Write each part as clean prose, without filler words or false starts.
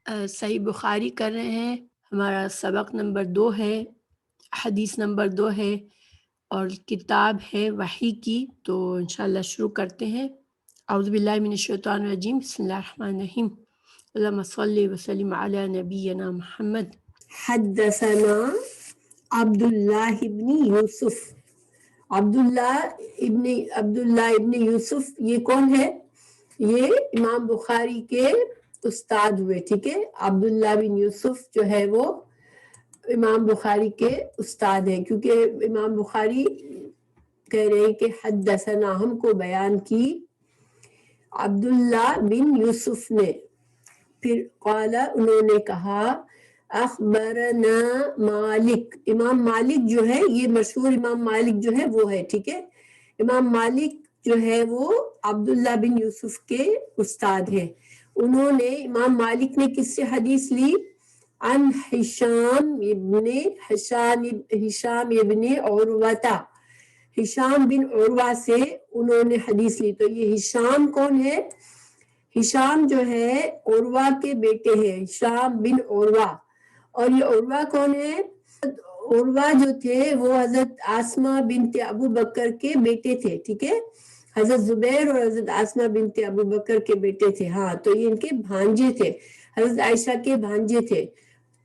صحیح بخاری کر رہے ہیں. ہمارا سبق نمبر 2 ہے، حدیث نمبر 2 ہے اور کتاب ہے وحی کی. تو انشاءاللہ شروع کرتے ہیں. اعوذ باللہ من الشیطان الرجیم. بسم اللہ الرحمن الرحیم. اللہم صلی وسلم علی نبینا محمد. حدثنا عبداللہ ابن یوسف. عبداللہ ابن یوسف یہ کون ہے؟ یہ امام بخاری کے استاد ہوئے. ٹھیک ہے، عبداللہ بن یوسف جو ہے وہ امام بخاری کے استاد ہیں، کیونکہ امام بخاری کہہ رہے ہیں کہ حدثنا ہم کو بیان کی عبداللہ بن یوسف نے. پھر قال انہوں نے کہا اخبرنا مالک. امام مالک جو ہے، یہ مشہور امام مالک جو ہے وہ ہے. ٹھیک ہے، امام مالک جو ہے وہ عبداللہ بن یوسف کے استاد ہیں. انہوں نے امام مالک نے کس سے حدیث لی؟ عن ہشام ابن عروہ. ہشام بن عروہ سے انہوں نے حدیث لی. تو یہ ہشام کون ہے؟ ہشام جو ہے عروہ کے بیٹے ہیں، ہشام بن عروہ. اور یہ عروہ کون ہے؟ عروہ جو تھے وہ حضرت آسمہ بنت ابو بکر کے بیٹے تھے. ٹھیک ہے، حضرت زبیر اور حضرت آسمہ بنت ابو بکر کے بیٹے تھے. ہاں، تو یہ ان کے بھانجے تھے، حضرت عائشہ کے بھانجے تھے.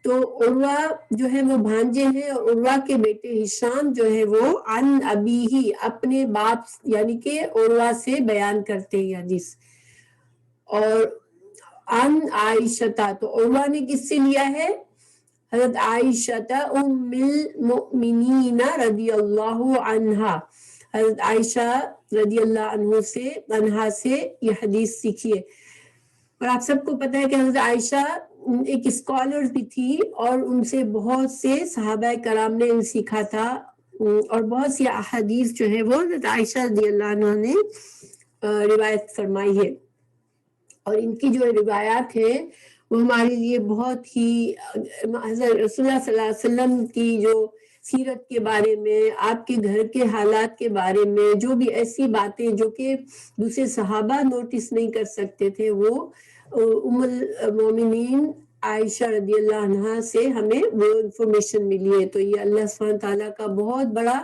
تو عروہ جو ہے وہ بھانجے ہیں، اور عروہ کے بیٹے ہشام جو ہے وہ عن ابیہ اپنے باپ یعنی کہ عروہ سے بیان کرتے ہیں حدیث. اور عن عائشہ، تو عروہ نے کس سے لیا ہے؟ حضرت عائشہ ام المؤمنین رضی اللہ عنہا. حضرت عائشہ رضی اللہ عنہا سے یہ حدیث سیکھی ہے. اور آپ سب کو پتہ ہے کہ حضرت عائشہ ایک اسکالر بھی تھی، اور ان سے بہت سے صحابہ کرام نے سیکھا تھا، اور بہت سی احادیث جو ہے وہ حضرت عائشہ رضی اللہ عنہا نے روایت فرمائی ہے. اور ان کی جو روایات ہیں وہ ہمارے لیے بہت ہی حضرت رسول اللہ صلی اللہ علیہ وسلم کی جو سیرت کے بارے میں، آپ کے گھر کے حالات کے بارے میں، جو بھی ایسی باتیں جو کہ دوسرے صحابہ نوٹس نہیں کر سکتے تھے، وہ ام المومنین عائشہ رضی اللہ عنہا سے ہمیں وہ انفارمیشن ملی ہے. تو یہ اللہ سبحانہ تعالیٰ کا بہت بڑا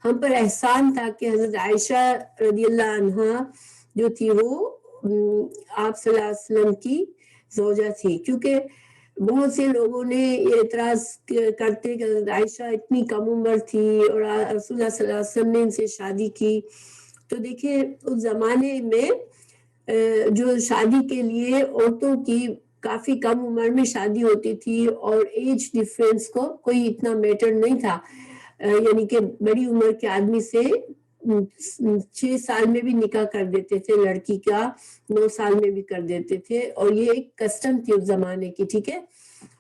ہم پر احسان تھا کہ حضرت عائشہ رضی اللہ عنہا جو تھی وہ آپ صلی اللہ علیہ وسلم کی زوجہ تھی. کیونکہ بہت سے لوگوں نے یہ اعتراض کرتے کہ حضرت عائشہ اتنی کم عمر تھی اور رسول اللہ صلی اللہ علیہ وسلم نے ان سے شادی کی. تو دیکھیں اس زمانے میں جو شادی کے لیے عورتوں کی کافی کم عمر میں شادی ہوتی تھی، اور ایج ڈیفرنس کو کوئی اتنا میٹر نہیں تھا. یعنی کہ بڑی عمر کے آدمی سے 6 سال میں بھی نکاح کر دیتے تھے، لڑکی کا 9 سال میں بھی کر دیتے تھے، اور یہ ایک کسٹم تھی اس زمانے کی. ٹھیک ہے،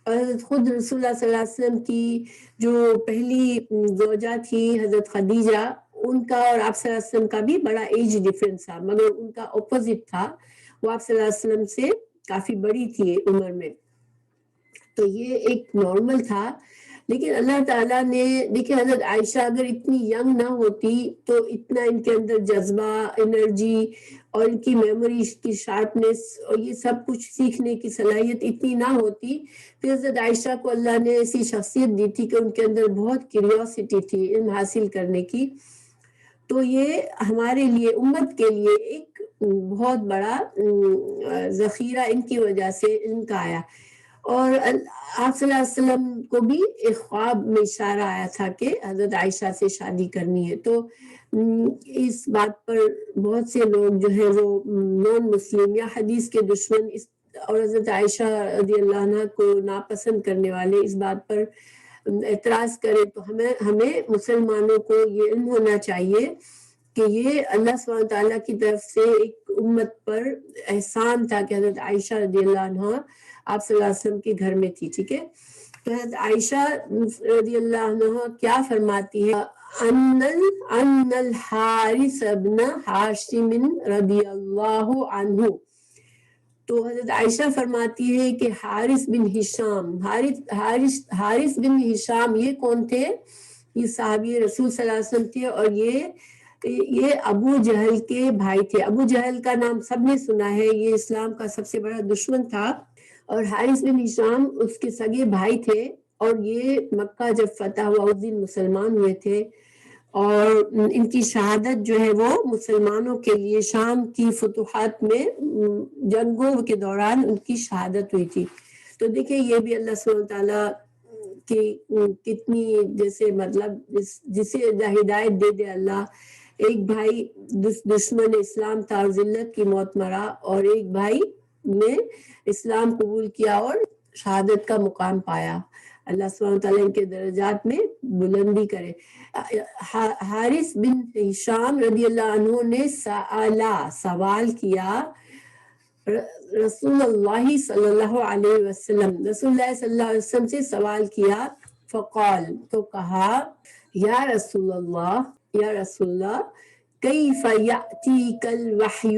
اور خود رسول اللہ صلی اللہ علیہ وسلم کی جو پہلی زوجہ تھی حضرت خدیجہ، ان کا اور آپ صلی اللہ علیہ وسلم کا بھی بڑا ایج ڈیفرنس تھا، مگر ان کا اپوزٹ تھا، وہ آپ صلی اللہ علیہ وسلم سے کافی بڑی تھی عمر میں. تو یہ ایک نارمل تھا. لیکن اللہ تعالیٰ نے دیکھیں حضرت عائشہ اگر اتنی ینگ نہ ہوتی تو اتنا ان کے اندر جذبہ، انرجی اور ان کی میموری کی شارپنیس اور یہ سب کچھ سیکھنے کی صلاحیت اتنی نہ ہوتی. پھر حضرت عائشہ کو اللہ نے ایسی شخصیت دی تھی کہ ان کے اندر بہت کیوریوسٹی تھی علم حاصل کرنے کی. تو یہ ہمارے لیے امت کے لیے ایک بہت بڑا ذخیرہ ان کی وجہ سے علم کا آیا. اور آپ صلی اللہ علیہ وسلم کو بھی ایک خواب میں اشارہ آیا تھا کہ حضرت عائشہ سے شادی کرنی ہے. تو اس بات پر بہت سے لوگ جو ہے وہ نان مسلم یا حدیث کے دشمن اور حضرت عائشہ رضی اللہ عنہ کو ناپسند کرنے والے اس بات پر اعتراض کریں، تو ہمیں مسلمانوں کو یہ علم ہونا چاہیے کہ یہ اللہ سبحانہ تعالیٰ کی طرف سے ایک امت پر احسان تھا کہ حضرت عائشہ رضی اللہ عنہ آپ صلی اللہ علیہ وسلم کے گھر میں تھی. ٹھیک ہے، تو حضرت عائشہ رضی اللہ عنہ کیا فرماتی ہے؟ ان الحارث بن ہاشم رضی اللہ عنہ. تو حضرت عائشہ فرماتی ہے کہ حارث بن ہشام یہ کون تھے؟ یہ صحابی رسول صلی اللہ علیہ وسلم تھے، اور یہ ابو جہل کے بھائی تھے. ابو جہل کا نام سب نے سنا ہے، یہ اسلام کا سب سے بڑا دشمن تھا، اور حارث بن ہشام اس کے سگے بھائی تھے، اور یہ مکہ جب فتح ہوا اس دن مسلمان ہوئے تھے، اور ان کی شہادت جو ہے وہ مسلمانوں کے لیے شام کی فتوحات میں جنگوں کے دوران ان کی شہادت ہوئی تھی۔ تو دیکھیں یہ بھی اللہ سبحانہ تعالیٰ کی کتنی جیسے مطلب جسے ہدایت دے دے اللہ، ایک بھائی دشمن اسلام تھا اور ذلت کی موت مرا، اور ایک بھائی نے اسلام قبول کیا اور شہادت کا مقام پایا۔ اللہ سبحانہ تعالیٰ ان کے درجات میں بلندی کرے۔ حارث بن ہشام رضی اللہ عنہ نے سوال کیا رسول اللہ صلی اللہ علیہ وسلم، رسول اللہ صلی اللہ علیہ وسلم سے سوال کیا، فقال تو کہا، یا رسول اللہ کیف یأتیک الوحی،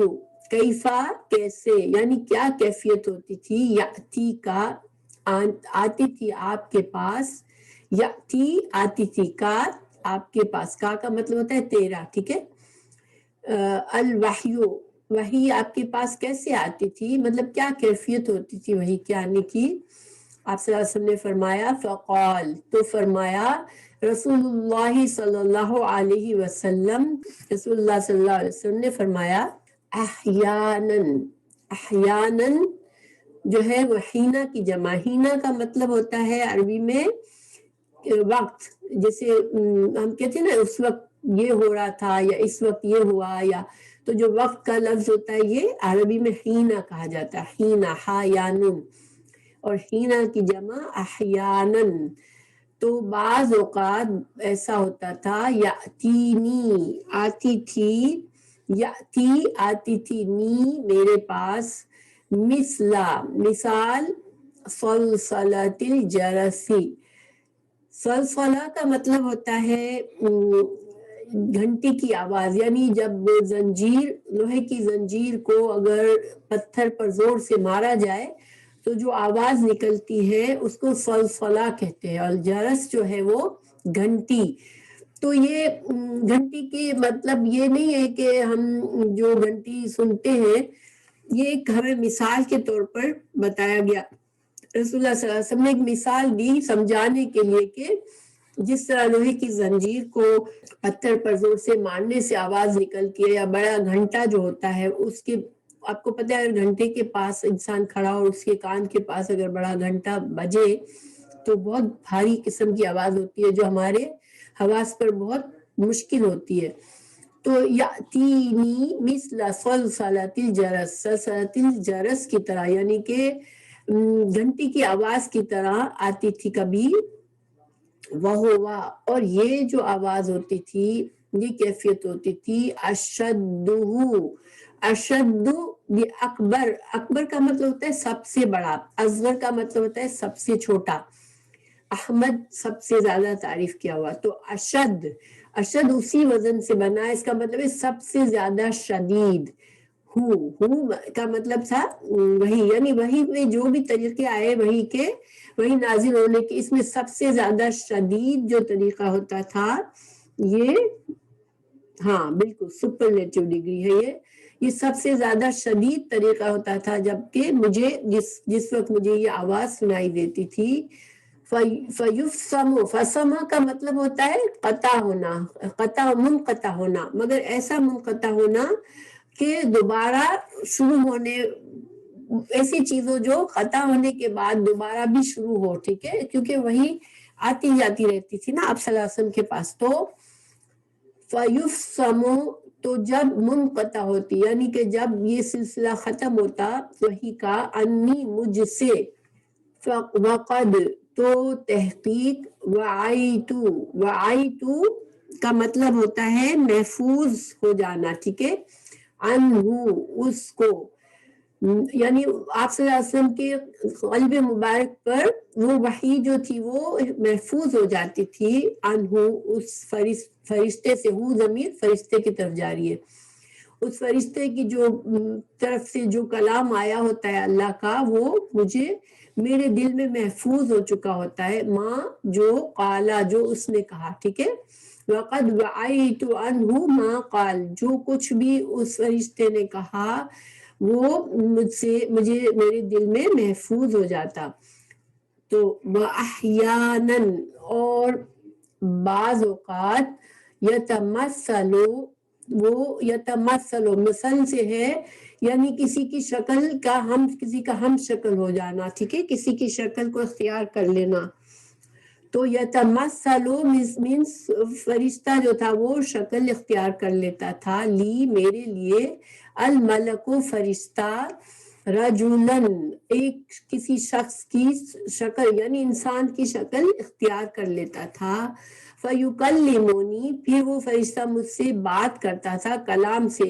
کیفا کیسے، یعنی کیا کیفیت ہوتی تھی، یأتی کا آتی تھی آپ کے پاس، یأتی آتی تھی، کا آپ کے پاس، کا مطلب ہوتا ہے تیرا، ٹھیک ہے، الوحی وحی آپ کے پاس کیسے آتی تھی، مطلب کیا کیفیت ہوتی تھی وحی کے آنے کی۔ آپ صلی اللہ علیہ وسلم نے فرمایا، فقال تو فرمایا، رسول اللہ صلی اللہ علیہ وسلم، رسول اللہ صلی اللہ علیہ وسلم نے فرمایا، احیاناً جو ہے وہ ہینا کی جمع، ہینا کا مطلب ہوتا ہے عربی میں وقت، جیسے ہم کہتے ہیں نا اس وقت یہ ہو رہا تھا یا اس وقت یہ ہوا، یا تو جو وقت کا لفظ ہوتا ہے یہ عربی میں ہینا کہا جاتا ہے، ہینا ہا یا نون، اور ہینا کی جمع احیاناً۔ تو بعض اوقات ایسا ہوتا تھا، یاتینی آتی تھی، یاتی آتی تھی، نی میرے پاس، مثال صلصلۃ الجرسی، صلصلہ کا مطلب ہوتا ہے گھنٹی کی آواز، یعنی جب زنجیر، لوہے کی زنجیر کو اگر پتھر پر زور سے مارا جائے تو جو آواز نکلتی ہے اس کو صلصلہ کہتے ہیں، اور جرس جو ہے وہ گھنٹی۔ تو یہ گھنٹی کی مطلب یہ نہیں ہے کہ ہم جو گھنٹی سنتے ہیں، یہ ایک ہمیں مثال کے طور پر بتایا گیا، رسول اللہ صلی اللہ علیہ وسلم نے ایک مثال دی سمجھانے کے لیے کہ جس طرح لوہے کی زنجیر کو پتھر پر زور سے مارنے سے آواز نکلتی ہے، یا بڑا گھنٹا جو ہوتا ہے اس کے، آپ کو پتہ ہے اگر گھنٹے کے پاس انسان کھڑا اور اس کے کان کے پاس اگر بڑا گھنٹا بجے تو بہت بھاری قسم کی آواز ہوتی ہے جو ہمارے حواس پر بہت مشکل ہوتی ہے۔ تو یاتینی مثل صلصلۃ الجرس، صلصلۃ الجرس کی طرح، یعنی کہ گھنٹی کی آواز کی طرح آتی تھی کبھی، وہوا، اور یہ جو آواز ہوتی تھی، یہ کیفیت ہوتی تھی، اشد اکبر، اکبر کا مطلب ہوتا ہے سب سے بڑا، اصغر کا مطلب ہوتا ہے سب سے چھوٹا، احمد سب سے زیادہ تعریف کیا ہوا، تو اشد اسی وزن سے بنا ہے، اس کا مطلب ہے سب سے زیادہ شدید، ہو کا مطلب تھا وہی، یعنی وہی میں جو بھی طریقے آئے وہی نازل ہونے کے، اس میں سب سے زیادہ شدید جو طریقہ ہوتا تھا یہ، ہاں بالکل سپرلیٹو ڈگری ہے یہ سب سے زیادہ شدید طریقہ ہوتا تھا، جبکہ مجھے جس وقت مجھے یہ آواز سنائی دیتی تھی، فسما کا مطلب ہوتا ہے قطع ہونا، منقطع ہونا، مگر ایسا منقطع ہونا کہ دوبارہ شروع ہونے، ایسی چیزوں جو قطع ہونے کے بعد دوبارہ بھی شروع ہو، ٹھیک ہے، کیونکہ وہی آتی جاتی رہتی تھی نا آپ صلی اللہ علیہ وسلم کے پاس، تو فیفسم، تو جب منقطع ہوتی، یعنی کہ جب یہ سلسلہ ختم ہوتا وہی کا، انی مجھ سے، وقد تو تحقیق، وعیتو کا مطلب ہوتا ہے محفوظ ہو جانا، ٹھیک ہے، عنہ اس کو، یعنی آپ صلی اللہ علیہ وسلم کے قلب مبارک پر وہ وحی جو تھی وہ محفوظ ہو جاتی تھی، عنہ اس فرشتے سے، وہ ضمیر فرشتے کی طرف جاری ہے، اس فرشتے کی جو طرف سے جو کلام آیا ہوتا ہے اللہ کا، وہ مجھے میرے دل میں محفوظ ہو چکا ہوتا ہے، ماں جو قالا، جو اس نے کہا، ٹھیک ہے، وقد وعیت عنہ ما قال، جو کچھ بھی اس فرشتے نے کہا وہ مجھے میرے دل میں محفوظ ہو جاتا. تو وَأَحْيَانًا اور بعض اوقات یتمثل مثل سے ہے یعنی کسی کی شکل کا کسی کا ہم شکل ہو جانا. ٹھیک ہے، کسی کی شکل کو اختیار کر لینا. تو یتمثل مینس فرشتہ جو تھا وہ شکل اختیار کر لیتا تھا، لی میرے لیے، الملک فرشتہ، رجلن ایک کسی شخص کی شکل یعنی انسان کی شکل اختیار کر لیتا تھا. فیکلمنی پھر وہ فرشتہ مجھ سے بات کرتا تھا کلام سے،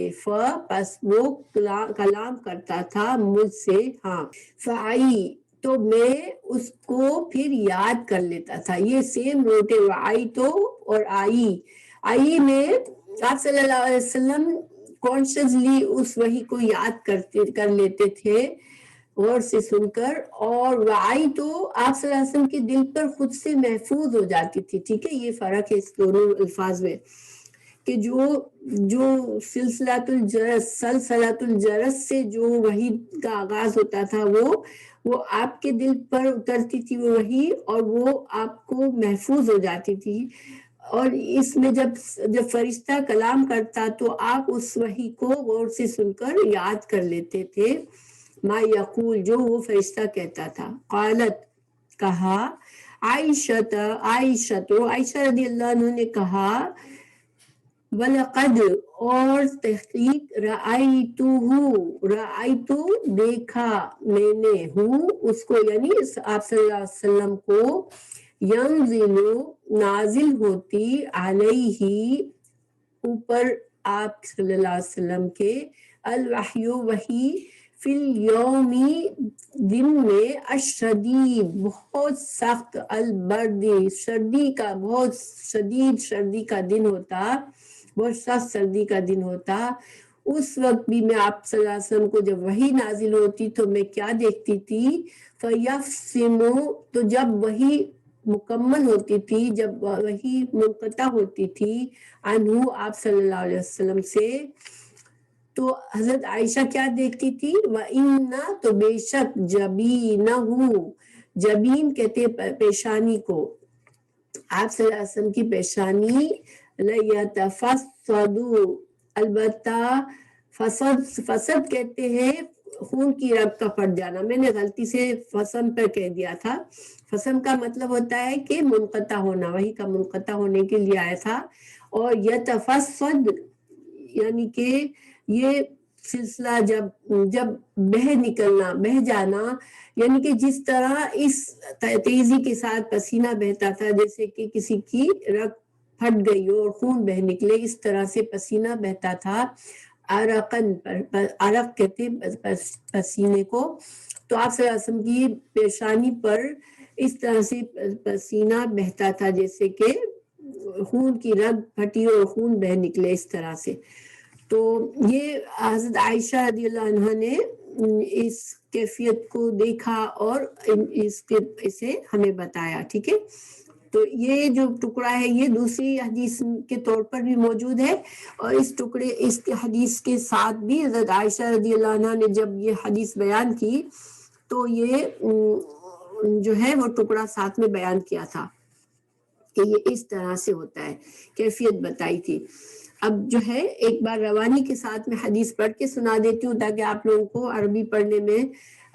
پس وہ کلام کرتا تھا مجھ سے. ہاں، فائی تو میں اس کو پھر یاد کر لیتا تھا. یہ سیم روٹے آئی تو اور آئی میں آپ صلی اللہ علیہ وسلم کانشیسلی اس وحی کو یاد کر لیتے تھے غور سے سن کر، اور وعی تو آپ صلی اللہ علیہ وسلم کے دل پر خود سے محفوظ ہو جاتی تھی. ٹھیک ہے، یہ فرق ہے اس دونوں الفاظ میں کہ جو سلسلۃ الجرس سے جو وحی کا آغاز ہوتا تھا وہ آپ کے دل پر اترتی تھی وہ وحی، اور وہ آپ کو محفوظ ہو جاتی تھی. اور اس میں جب فرشتہ کلام کرتا تو آپ اس وحی کو غور سے سن کر یاد کر لیتے تھے. ما یقول جو وہ فرشتہ کہتا تھا. قالت کہا، عائشہ رضی اللہ عنہ نے کہا، وَلَقَدْ اور تحقیق رأیتو دیکھا میں نے، اس کو یعنی آپ صلی اللہ علیہ وسلم کو، ینزل نازل ہوتی، علیہ اوپر آپ صلی اللہ علیہ وسلم کے، الوحی وحی، فی الیومی دن میں، الشدید بہت سخت، البردی سردی کا، بہت شدید سردی کا دن ہوتا، بہت سخت سردی کا دن ہوتا. اس وقت بھی میں آپ صلی اللہ علیہ وسلم کو جب وحی نازل ہوتی تو میں کیا دیکھتی تھی، فیفصم تو جب وحی مکمل ہوتی تھی، جب وحی منقطع ہوتی تھی، عنہ آپ صلی اللہ علیہ وسلم سے، تو حضرت عائشہ کیا دیکھتی تھی، وَإِنَّ تو بے شک، جبینہ جبین کہتے پیشانی کو، آپ صلی اللہ علیہ وسلم کی پیشانی، لَيَتَفَصَّدُ البتہ فسد کہتے ہیں خون کی رگ کا پھٹ جانا. میں نے غلطی سے فسم پر کہہ دیا تھا. فسم کا مطلب ہوتا ہے کہ منقطع ہونا، وہی کا منقطع ہونے کے لیے آیا تھا. اور یتفصد یعنی کہ یہ سلسلہ جب بہہ جانا، یعنی کہ جس طرح اس تیزی کے ساتھ پسینہ بہتا تھا جیسے کہ کسی کی رگ پھٹ گئی ہو اور خون بہ نکلے، اس طرح سے پسینہ بہتا تھا. عرق کہتے پسینے کو. تو آپ صلی اللہ علیہ وسلم کی پیشانی پر اس طرح سے پسینہ بہتا تھا جیسے کہ خون کی رگ پھٹی اور خون بہ نکلے، اس طرح سے. تو یہ حضرت عائشہ رضی اللہ عنہ نے اس کیفیت کو دیکھا اور اسے ہمیں بتایا. ٹھیک ہے، تو یہ جو ٹکڑا ہے یہ دوسری حدیث کے طور پر بھی موجود ہے، اور اس حدیث کے ساتھ بھی حضرت عائشہ رضی اللہ عنہ نے جب یہ حدیث بیان کی تو یہ جو ہے وہ ٹکڑا ساتھ میں بیان کیا تھا کہ یہ اس طرح سے ہوتا ہے، کیفیت بتائی تھی. اب جو ہے ایک بار روانی کے ساتھ میں حدیث پڑھ کے سنا دیتی ہوں تاکہ آپ لوگوں کو عربی پڑھنے میں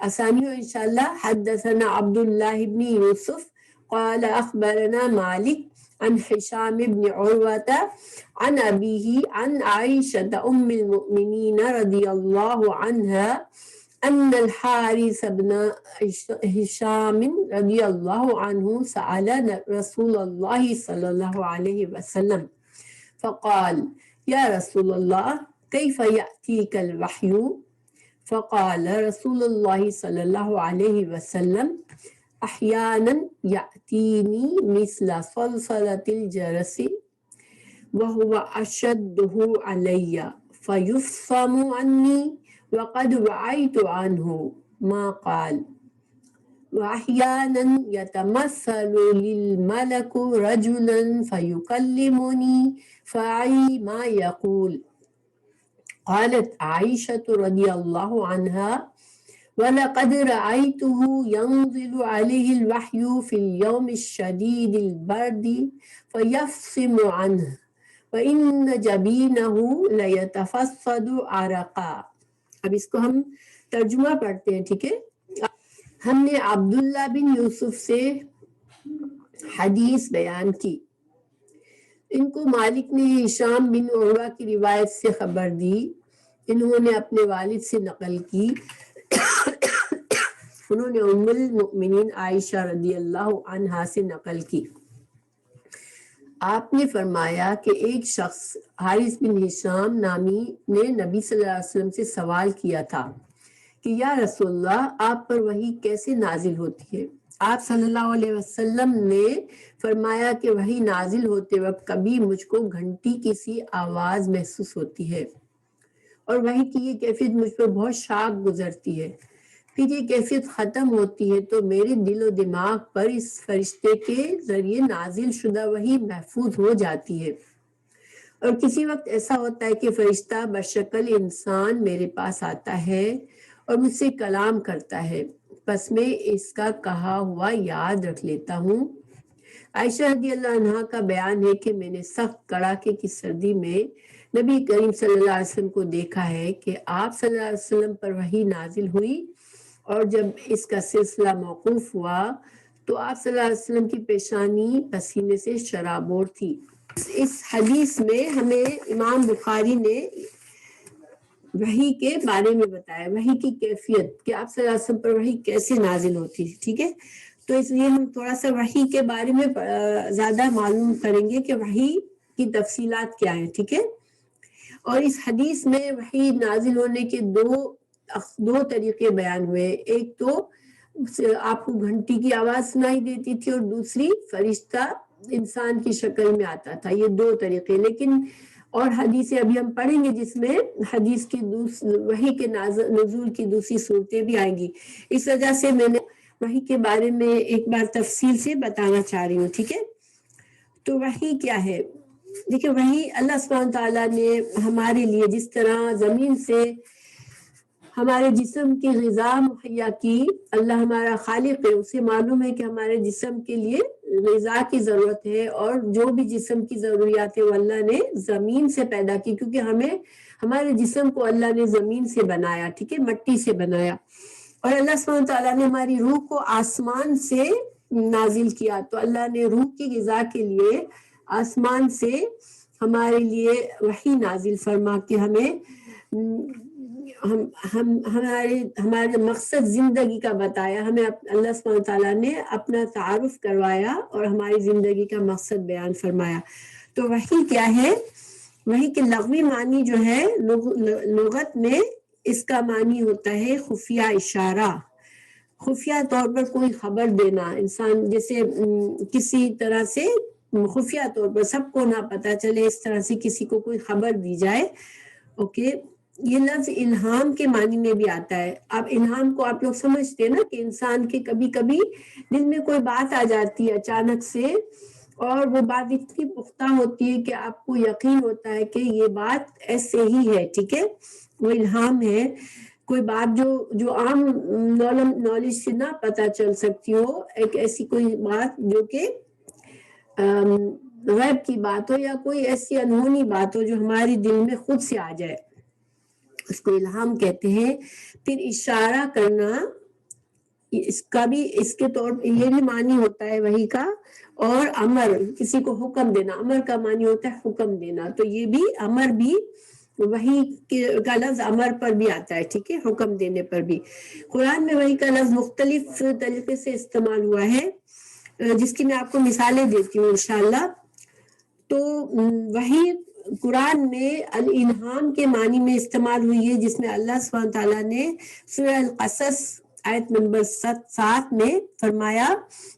آسانی ہو انشاءاللہ. حدثنا عبد اللہ بن یوسف قال اخبرنا مالک عن حشام بن عروة عن ابیہ عن عائشة ام المؤمنین رضی اللہ عنہا ان الحارث بن ہشام رضی اللہ عنہ سأل رسول اللہ صلی اللہ علیہ وسلم فقال یا رسول اللہ کیف یأتیک الوحی، فقال رسول اللہ صلی اللہ علیہ وسلم احیانا یأتینی مثل صلصلة الجرس وهو اشدہ علی فیفصم عنی وقد وعیت عنہ ما قال. وَأَحْيَانًا يَتَمَثَّلُ لِلْمَلَكُ رَجُلًا فَيُكَلِّمُنِي فَأَعِي مَا يَقُولُ. قالت عائشة رضی اللہ عنہا وَلَقَدْ رَأَيْتُهُ يَنْزِلُ عَلَيْهِ الْوَحْيُ فِي الْيَوْمِ الشَّدِيدِ الْبَرْدِ فَيَفْصِمُ عَنْهُ وَإِنَّ جَبِينَهُ لَيَتَفَصَّدُ عَرَقًا۔ اب اس کو ہم ترجمہ پڑھتے ہیں، ٹھیک ہے۔ ہم نے عبداللہ بن یوسف سے حدیث بیان کی، ان کو مالک نے ہشام بن عروہ کی روایت سے خبر دی، انہوں نے اپنے والد سے نقل کی، انہوں نے ام المؤمنین عائشہ رضی اللہ عنہا سے نقل کی۔ آپ نے فرمایا کہ ایک شخص حارث بن ہشام نامی نے نبی صلی اللہ علیہ وسلم سے سوال کیا تھا کہ یا رسول اللہ، آپ پر وحی کیسے نازل ہوتی ہے؟ آپ صلی اللہ علیہ وسلم نے فرمایا کہ وحی نازل ہوتے وقت کبھی مجھ کو گھنٹی کی سی آواز محسوس ہوتی ہے اور وحی کی یہ کیفیت مجھ پر بہت شاق گزرتی ہے، پھر یہ کیفیت ختم ہوتی ہے تو میرے دل و دماغ پر اس فرشتے کے ذریعے نازل شدہ وحی محفوظ ہو جاتی ہے، اور کسی وقت ایسا ہوتا ہے کہ فرشتہ بشکل انسان میرے پاس آتا ہے اور مجھ سے کلام کرتا ہے، پس میں اس کا کہا ہوا یاد رکھ لیتا ہوں۔ عائشہ رضی اللہ عنہا کا بیان ہے کہ میں نے سخت کڑاکے کی سردی میں نبی کریم صلی اللہ علیہ وسلم کو دیکھا ہے کہ آپ صلی اللہ علیہ وسلم پر وحی نازل ہوئی، اور جب اس کا سلسلہ موقوف ہوا تو آپ صلی اللہ علیہ وسلم کی پیشانی پسینے سے شرابور تھی۔ اس حدیث میں ہمیں امام بخاری نے وحی کے بارے میں بتایا، وحی کی کیفیت کہ آپ صلی اللہ علیہ وسلم پر وحی کیسے نازل ہوتی ہے، ٹھیک ہے۔ تو اس لیے ہم تھوڑا سا وحی کے بارے میں زیادہ معلوم کریں گے کہ وحی کی تفصیلات کیا ہیں، ٹھیک ہے۔ اور اس حدیث میں وحی نازل ہونے کے دو طریقے بیان ہوئے، ایک تو آپ کو گھنٹی کی آواز سنائی دیتی تھی اور دوسری فرشتہ انسان کی شکل میں آتا تھا، یہ دو طریقے۔ لیکن اور حدیثیں ابھی ہم پڑھیں گے جس میں حدیث کی وحی کے نزول کی دوسری صورتیں بھی آئیں گی، اس وجہ سے میں نے وحی کے بارے میں ایک بار تفصیل سے بتانا چاہ رہی ہوں، ٹھیک ہے۔ تو وحی کیا ہے؟ دیکھیں، وحی اللہ سبحانہ تعالیٰ نے ہمارے لیے جس طرح زمین سے ہمارے جسم کی غذا مہیا کی، اللہ ہمارا خالق ہے، اسے معلوم ہے کہ ہمارے جسم کے لیے غذا کی ضرورت ہے، اور جو بھی جسم کی ضروریات ہے وہ اللہ نے زمین سے پیدا کی، کیونکہ ہمارے جسم کو اللہ نے زمین سے بنایا، ٹھیک ہے، مٹی سے بنایا، اور اللہ سبحانہ تعالیٰ نے ہماری روح کو آسمان سے نازل کیا، تو اللہ نے روح کی غذا کے لیے آسمان سے ہمارے لیے وحی نازل فرما کے ہمیں ہمارے مقصد زندگی کا بتایا، ہمیں اللہ سبحانہ تعالیٰ نے اپنا تعارف کروایا اور ہماری زندگی کا مقصد بیان فرمایا۔ تو وحی کیا ہے؟ وحی کے لغوی معنی جو ہے لغت میں اس کا معنی ہوتا ہے خفیہ اشارہ، خفیہ طور پر کوئی خبر دینا، انسان جیسے کسی طرح سے خفیہ طور پر سب کو نہ پتہ چلے، اس طرح سے کسی کو کوئی خبر دی جائے، اوکے۔ یہ لفظ الہام کے معنی میں بھی آتا ہے۔ اب الہام کو آپ لوگ سمجھتے ہیں نا کہ انسان کے کبھی کبھی دل میں کوئی بات آ جاتی ہے اچانک سے، اور وہ بات اتنی پختہ ہوتی ہے کہ آپ کو یقین ہوتا ہے کہ یہ بات ایسے ہی ہے، ٹھیک ہے، وہ الہام ہے۔ کوئی بات جو عام نالج سے نہ پتہ چل سکتی ہو، ایک ایسی کوئی بات جو کہ غیب کی بات ہو، یا کوئی ایسی انہونی بات ہو جو ہمارے دل میں خود سے آ جائے، اس کو الہام کہتے ہیں۔ پھر اشارہ کرنا، اس کا بھی اس کے طور پر یہ بھی معنی ہوتا ہے وحی کا، اور امر، کسی کو حکم دینا، امر کا معنی ہوتا ہے حکم دینا، تو یہ بھی امر بھی وحی کا لفظ امر پر بھی آتا ہے، ٹھیک ہے، حکم دینے پر بھی۔ قرآن میں وحی کا لفظ مختلف طریقے سے استعمال ہوا ہے، جس کی میں آپ کو مثالیں دیتی ہوں انشاءاللہ۔ تو وحی قرآن میں الالہام کے معنی میں استعمال ہوئی ہے، جس میں اللہ سبحانہ تعالیٰ نے سورہ القصص آیت نمبر 7 میں فرمایا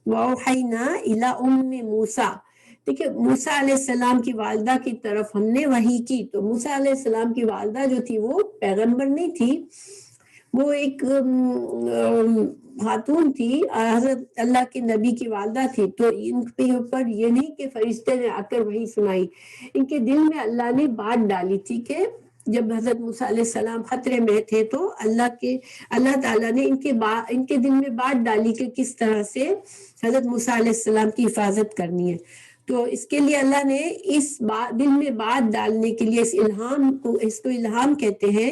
وَأَوْحَيْنَا إِلَىٰ أُمِّ مُوسَىٰ، دیکھیں موسیٰ علیہ السلام کی والدہ کی طرف ہم نے وحی کی۔ تو موسیٰ علیہ السلام کی والدہ جو تھی وہ پیغمبر نہیں تھی، وہ ایک خاتون تھی، حضرت اللہ کے نبی کی والدہ تھی، تو ان کے اوپر یہ نہیں کہ فرشتے نے آ کر وحی سنائی، ان کے دل میں اللہ نے بات ڈالی تھی کہ جب حضرت موسیٰ علیہ السلام خطرے میں تھے تو اللہ تعالیٰ نے ان کے دل میں بات ڈالی کہ کس طرح سے حضرت موسیٰ علیہ السلام کی حفاظت کرنی ہے. تو اس کے لیے اللہ نے اس دل میں بات ڈالنے کے لیے اس کو الہام کہتے ہیں.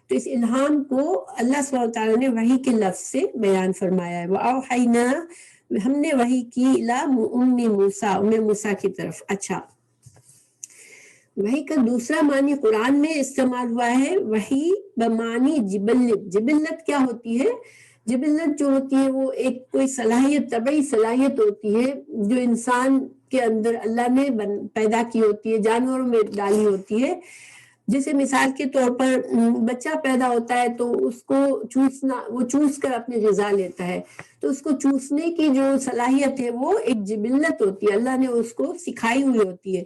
تو اس الہام کو اللہ سبحانہ وتعالیٰ نے وحی کے لفظ سے بیان فرمایا ہے. وَأَوْحَيْنَا، ہم نے وحی کی إِلَىٰ أُمِّ موسیٰ کی طرف. اچھا، وحی کا دوسرا معنی قرآن میں استعمال ہوا ہے وحی بمعنی جبلت. جبلت کیا ہوتی ہے؟ جبلت جو ہوتی ہے وہ ایک کوئی صلاحیت، طبعی صلاحیت ہوتی ہے جو انسان کے اندر اللہ نے پیدا کی ہوتی ہے، جانوروں میں ڈالی ہوتی ہے. جیسے مثال کے طور پر بچہ پیدا ہوتا ہے تو اس کو وہ چوس کر اپنی غذا لیتا ہے، تو اس کو چوسنے کی جو صلاحیت ہے وہ ایک جبلت ہوتی ہے، اللہ نے اس کو سکھائی ہوئی ہوتی ہے.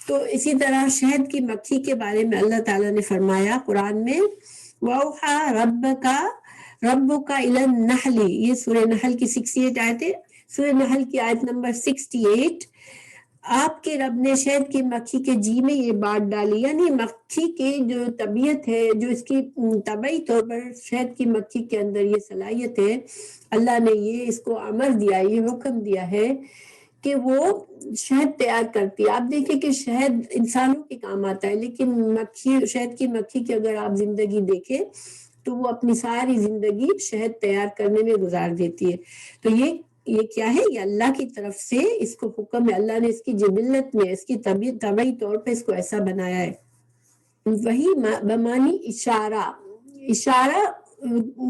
تو اسی طرح شہد کی مکھی کے بارے میں اللہ تعالیٰ نے فرمایا قرآن میں وَأَوْحَىٰ رَبُّكَ إِلَى النَّحْلِ، یہ سورہ نحل کی 68 آیت ہے. سورہ نحل کی آیت نمبر 68، آپ کے رب نے شہد کی مکھی کے جی میں یہ بات ڈالی، یعنی مکھی کی جو طبیعت ہے، جو اس کی طبعی طور پر شہد کی مکھی کے اندر یہ صلاحیت ہے، اللہ نے یہ اس کو امر دیا، یہ حکم دیا ہے کہ وہ شہد تیار کرتی ہے. آپ دیکھیں کہ شہد انسانوں کے کام آتا ہے، لیکن شہد کی مکھی کی اگر آپ زندگی دیکھیں تو وہ اپنی ساری زندگی شہد تیار کرنے میں گزار دیتی ہے. تو یہ کیا ہے؟ یہ اللہ کی طرف سے اس کو حکم ہے، اللہ نے اس کی جبلت میں، اس کی طبعی طور پہ اس کو ایسا بنایا ہے. وہی بمانی اشارہ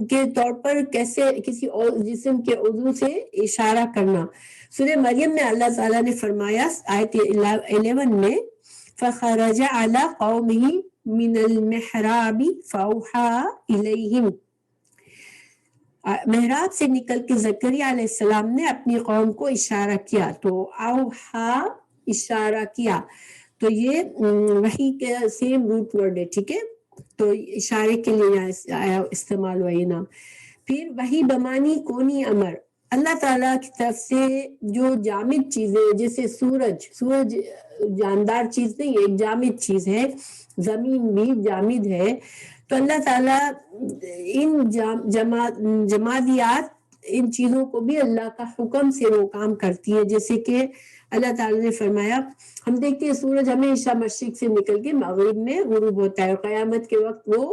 کے طور پر کیسے کسی اور جسم کے عضو سے اشارہ کرنا. سورہ مریم میں اللہ تعالیٰ نے فرمایا آیت 11 میں فَخَرَجَ عَلَىٰ قَوْمِهِ مِنَ الْمِحْرَابِ فَأَوْحَىٰ إِلَيْهِمْ، محراب سے نکل کے زکریا علیہ السلام نے اپنی قوم کو اشارہ کیا. تو اوحا اشارہ کیا، تو یہ وحی کا سیم روٹ ورڈ ہے، ٹھیک ہے. تو اشارے کے لیے آیا استعمال ہوا یہ نام. پھر وحی بمانی کونی امر، اللہ تعالیٰ کی طرف سے جو جامد چیزیں جیسے سورج جاندار چیز نہیں، ایک جامد چیز ہے، زمین بھی جامد ہے. تو اللہ تعالیٰ ان جمادیات، ان چیزوں کو بھی اللہ کا حکم سے وہ کام کرتی ہے. جیسے کہ اللہ تعالیٰ نے فرمایا، ہم دیکھتے ہیں سورج ہمیشہ مشرق سے نکل کے مغرب میں غروب ہوتا ہے، اور قیامت کے وقت وہ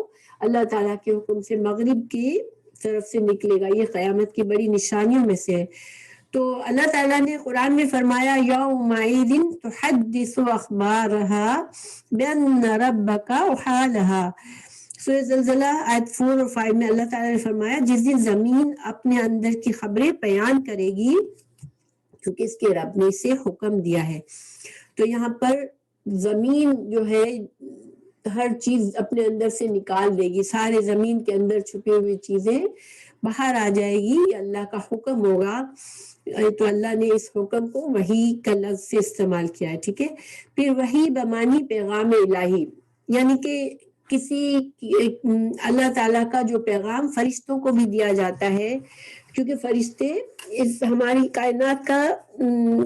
اللہ تعالیٰ کے حکم سے مغرب کی طرف سے نکلے گا. یہ قیامت کی بڑی نشانیوں میں سے ہے. تو اللہ تعالیٰ نے قرآن میں فرمایا یومئذ تحدث اخبارها بان ربک اوحی لها. سورہ زلزلہ آیت 4 اور 5 میں اللہ تعالیٰ نے فرمایا جس دن زمین اپنے اندر کی خبریں بیان کرے گی کیونکہ اس کے رب نے اسے حکم دیا ہے. تو یہاں پر زمین جو ہے ہر چیز اپنے اندر سے نکال دے گی، سارے زمین کے اندر چھپی ہوئی چیزیں باہر آ جائے گی، یہ اللہ کا حکم ہوگا. تو اللہ نے اس حکم کو وحی کا لفظ سے استعمال کیا ہے، ٹھیک ہے. پھر وحی بمانی پیغام الہی، یعنی کہ اللہ تعالیٰ کا جو پیغام فرشتوں کو بھی دیا جاتا ہے، کیونکہ فرشتے اس ہماری کائنات کا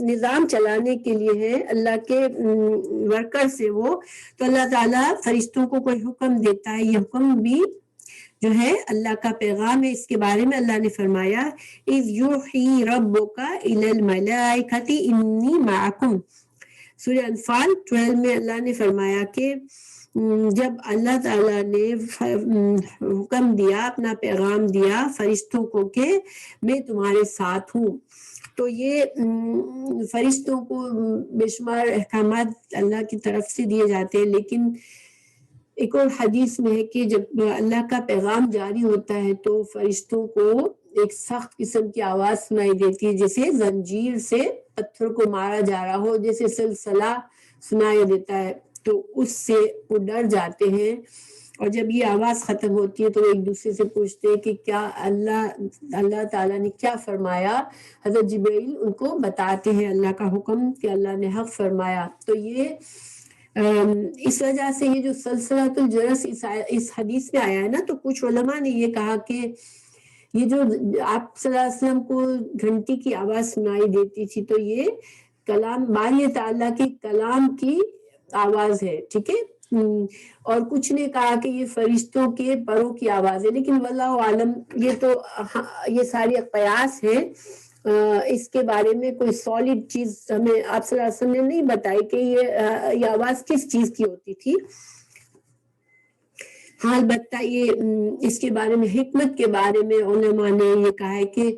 نظام چلانے کے لیے ہیں، اللہ کے ورکر سے وہ. تو اللہ تعالیٰ فرشتوں کو کوئی حکم دیتا ہے، یہ حکم بھی جو ہے اللہ کا پیغام ہے. اس کے بارے میں اللہ نے فرمایا اِذْ يُوحِي رَبُّكَ إِلَى الْمَلَائِكَةِ إِنِّي مَعَكُمْ. سورہ انفال 12 میں اللہ نے فرمایا کہ جب اللہ تعالیٰ نے حکم دیا، اپنا پیغام دیا فرشتوں کو کہ میں تمہارے ساتھ ہوں. تو یہ فرشتوں کو بے شمار احکامات اللہ کی طرف سے دیے جاتے ہیں، لیکن ایک اور حدیث میں ہے کہ جب اللہ کا پیغام جاری ہوتا ہے تو فرشتوں کو ایک سخت قسم کی آواز سنائی دیتی ہے، جیسے زنجیر سے پتھر کو مارا جا رہا ہو، جیسے سلسلہ سنائی دیتا ہے. تو اس سے وہ ڈر جاتے ہیں، اور جب یہ آواز ختم ہوتی ہے تو وہ ایک دوسرے سے پوچھتے ہیں کہ کیا اللہ تعالیٰ نے کیا فرمایا. حضرت جبرائیل ان کو بتاتے ہیں اللہ کا حکم کہ اللہ نے حق فرمایا. تو یہ اس وجہ سے یہ جو سلسلۃ الجرس اس حدیث میں آیا ہے نا، تو کچھ علماء نے یہ کہا کہ یہ جو آپ صلی اللہ علیہ وسلم کو گھنٹی کی آواز سنائی دیتی تھی، تو یہ کلام باری تعالیٰ کے کلام کی آواز ہے، ٹھیک ہے. اور کچھ نے کہا کہ یہ فرشتوں کے پروں کی آواز ہے، لیکن واللہ عالم یہ تو یہ ساری قیاس ہیں، اس کے بارے میں کوئی سالڈ چیز ہمیں آپ صلی اللہ علیہ وسلم نے نہیں بتائی کہ یہ آواز کس چیز کی ہوتی تھی۔ ہاں البتہ یہ اس کے بارے میں حکمت کے بارے میں علماء نے یہ کہا ہے کہ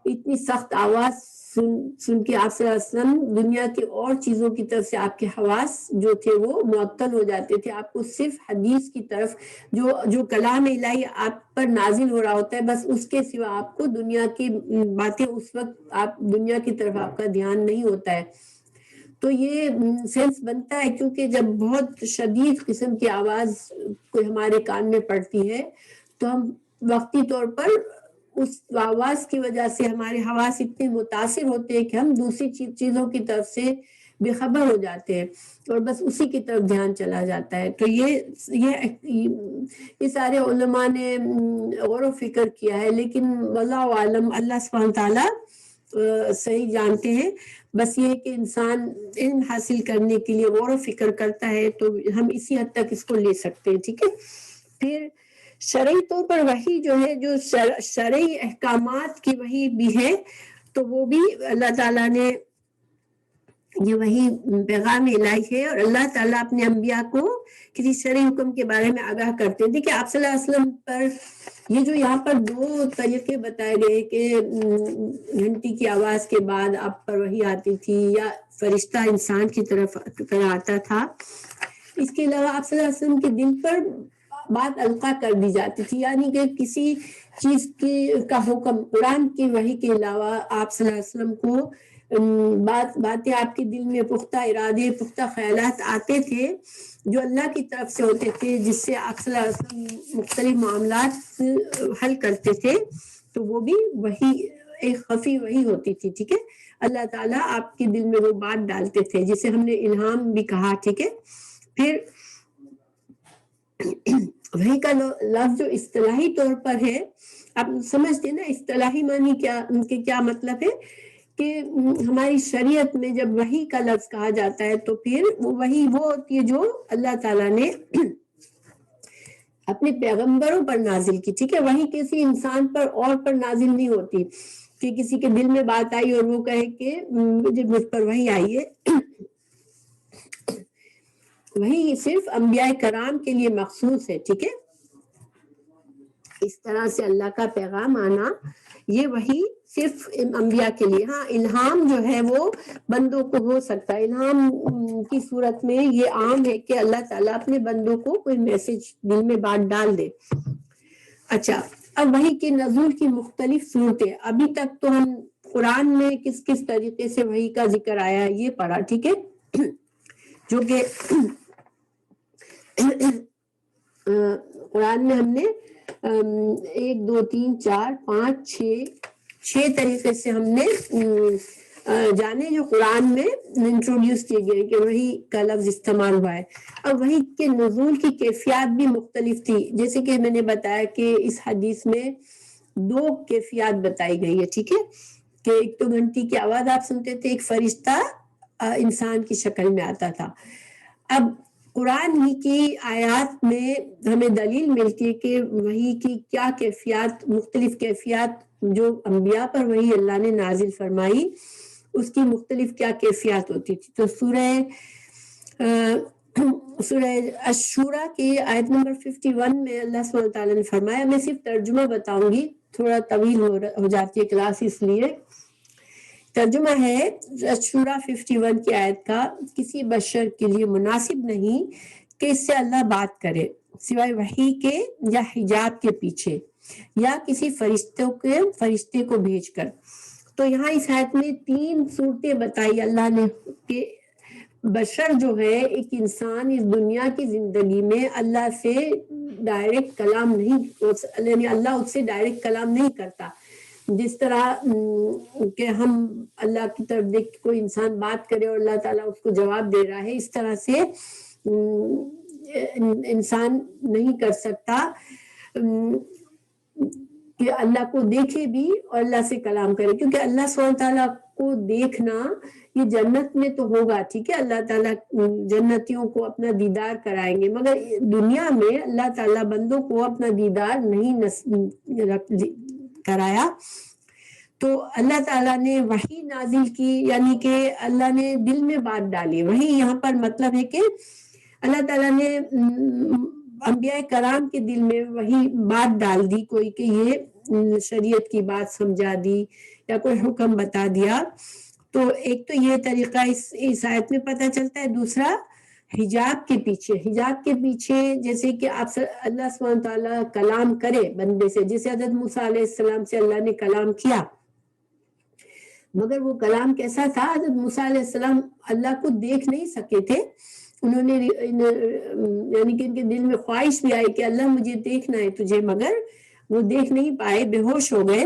اتنی سخت آواز سن کے آپ صلی اللہ علیہ وسلم دنیا کی اور چیزوں کی طرف سے آپ کے حواس جو تھے وہ معطل ہو جاتے تھے، آپ کو صرف حدیث کی طرف جو کلام الہی آپ پر نازل ہو رہا ہوتا ہے بس اس کے سوا آپ کو دنیا کی باتیں اس وقت آپ دنیا کی طرف آپ کا دھیان نہیں ہوتا ہے۔ تو یہ سینس بنتا ہے کیونکہ جب بہت شدید قسم کی آواز کوئی ہمارے کان میں پڑتی ہے تو ہم وقتی طور پر اس آواز کی وجہ سے ہمارے حواس اتنے متاثر ہوتے ہیں کہ ہم دوسری چیزوں کی طرف سے بے خبر ہو جاتے ہیں اور بس اسی کی طرف دھیان چلا جاتا ہے۔ تو یہ سارے علماء نے غور و فکر کیا ہے، لیکن واللہ عالم اللہ سبحانہ تعالیٰ صحیح جانتے ہیں۔ بس یہ کہ انسان علم حاصل کرنے کے لیے غور و فکر کرتا ہے تو ہم اسی حد تک اس کو لے سکتے ہیں، ٹھیک ہے۔ پھر شرعی طور پر وحی جو ہے، جو شرعی احکامات کی وحی بھی ہے، تو وہ بھی اللہ تعالیٰ نے یہ وہی پیغام الہی ہے، اور اللہ تعالیٰ اپنے انبیاء کو کسی شرعی حکم کے بارے میں آگاہ کرتے تھے کہ آپ صلی اللہ علیہ وسلم پر یہ جو یہاں پر دو طریقے بتائے گئے کہ گھنٹی کی آواز کے بعد آپ پر وحی آتی تھی یا فرشتہ انسان کی طرف آتا تھا، اس کے علاوہ آپ صلی اللہ علیہ وسلم کے دل پر بات القا کر دی جاتی تھی، یعنی کہ کسی چیز کا حکم قرآن کی وحی کے علاوہ آپ صلی اللہ علیہ وسلم کو باتیں آپ کے دل میں پختہ ارادے پختہ خیالات آتے تھے جو اللہ کی طرف سے ہوتے تھے، جس سے آپ صلی اللہ علیہ وسلم مختلف معاملات حل کرتے تھے، تو وہ بھی وحی ایک خفی وحی ہوتی تھی، ٹھیک ہے۔ اللہ تعالیٰ آپ کے دل میں وہ بات ڈالتے تھے جسے ہم نے الہام بھی کہا، ٹھیک ہے۔ پھر وحی کا لفظ جو اصطلاحی طور پر ہے، آپ سمجھتے نا اصطلاحی معنی کیا، ان کے کیا مطلب ہے کہ ہماری شریعت میں جب وحی کا لفظ کہا جاتا ہے تو پھر وحی وہ ہوتی ہے جو اللہ تعالیٰ نے اپنے پیغمبروں پر نازل کی، ٹھیک ہے۔ وحی کسی انسان پر اور پر نازل نہیں ہوتی کہ کسی کے دل میں بات آئی اور وہ کہے کہ مجھ پر وحی آئی ہے۔ وحی صرف انبیاء کرام کے لیے مخصوص ہے، ٹھیک ہے۔ اس طرح سے اللہ کا پیغام آنا یہ وحی صرف انبیاء کے لیے۔ ہاں الہام جو ہے وہ بندوں کو ہو سکتا ہے، الہام کی صورت میں یہ عام ہے کہ اللہ تعالیٰ اپنے بندوں کو کوئی میسج دل میں بات ڈال دے۔ اچھا، اب وحی کے نزول کی مختلف صورتیں، ابھی تک تو ہم قرآن میں کس کس طریقے سے وحی کا ذکر آیا یہ پڑھا، ٹھیک ہے، جو کہ قرآن میں ہم نے 1 2 3 4 5 6 طریقے سے ہم نے جانے جو قرآن میں انٹروڈیوس کیے گئے کہ وحی کا لفظ استعمال ہوا ہے۔ اب وحی کے نزول کی کیفیات بھی مختلف تھی، جیسے کہ میں نے بتایا کہ اس حدیث میں 2 کیفیات بتائی گئی ہے، ٹھیک ہے، کہ ایک تو گھنٹی کی آواز آپ سنتے تھے، ایک فرشتہ انسان کی شکل میں آتا تھا۔ اب قرآن ہی کی آیات میں ہمیں دلیل ملتی ہے کہ وحی کی کیا کیفیات، مختلف کیفیات جو انبیاء پر وحی اللہ نے نازل فرمائی اس کی مختلف کیا کیفیات ہوتی تھی۔ تو سورہ الشورى کی آیت نمبر 51 میں اللہ سبحانہ تعالیٰ نے فرمایا، میں صرف ترجمہ بتاؤں گی، تھوڑا طویل ہو جاتی ہے کلاس، اس لیے ترجمہ ہے الشورى 51 کی آیت کا، کسی بشر کے لیے مناسب نہیں کہ اس سے اللہ بات کرے سوائے وحی کے یا حجاب کے پیچھے یا کسی فرشتے کو بھیج کر۔ تو یہاں اس آیت میں 3 صورتیں بتائی اللہ نے کہ بشر جو ہے، ایک انسان اس دنیا کی زندگی میں اللہ سے ڈائریکٹ کلام نہیں، یعنی اللہ اس سے ڈائریکٹ کلام نہیں کرتا، جس طرح کہ ہم اللہ کی طرف دیکھ کے کوئی انسان بات کرے اور اللہ تعالیٰ اس کو جواب دے رہا ہے، اس طرح سے انسان نہیں کر سکتا کہ اللہ کو دیکھے بھی اور اللہ سے کلام کرے، کیونکہ اللہ سبحانہ تعالیٰ کو دیکھنا یہ جنت میں تو ہوگا، ٹھیک ہے، اللہ تعالیٰ جنتیوں کو اپنا دیدار کرائیں گے، مگر دنیا میں اللہ تعالیٰ بندوں کو اپنا دیدار نہیں کرایا۔ تو اللہ تعالیٰ نے وحی نازل کی، یعنی کہ اللہ نے دل میں بات ڈالی۔ وحی یہاں پر مطلب ہے کہ اللہ تعالیٰ نے انبیاء کرام کے دل میں وہی بات ڈال دی کوئی، کہ یہ شریعت کی بات سمجھا دی یا کوئی حکم بتا دیا۔ تو ایک تو یہ طریقہ اس آیت میں پتہ چلتا ہے۔ دوسرا حجاب کے پیچھے جیسے کہ آپ اللہ سبحانہ تعالیٰ کلام کرے بندے سے، جیسے حضرت موسیٰ علیہ السلام سے اللہ نے کلام کیا، مگر وہ کلام کیسا تھا؟ حضرت موسیٰ علیہ السلام اللہ کو دیکھ نہیں سکے تھے، انہوں نے یعنی کہ ان کے دل میں خواہش بھی آئی کہ اللہ مجھے دیکھنا ہے تجھے، مگر وہ دیکھ نہیں پائے، بے ہوش ہو گئے۔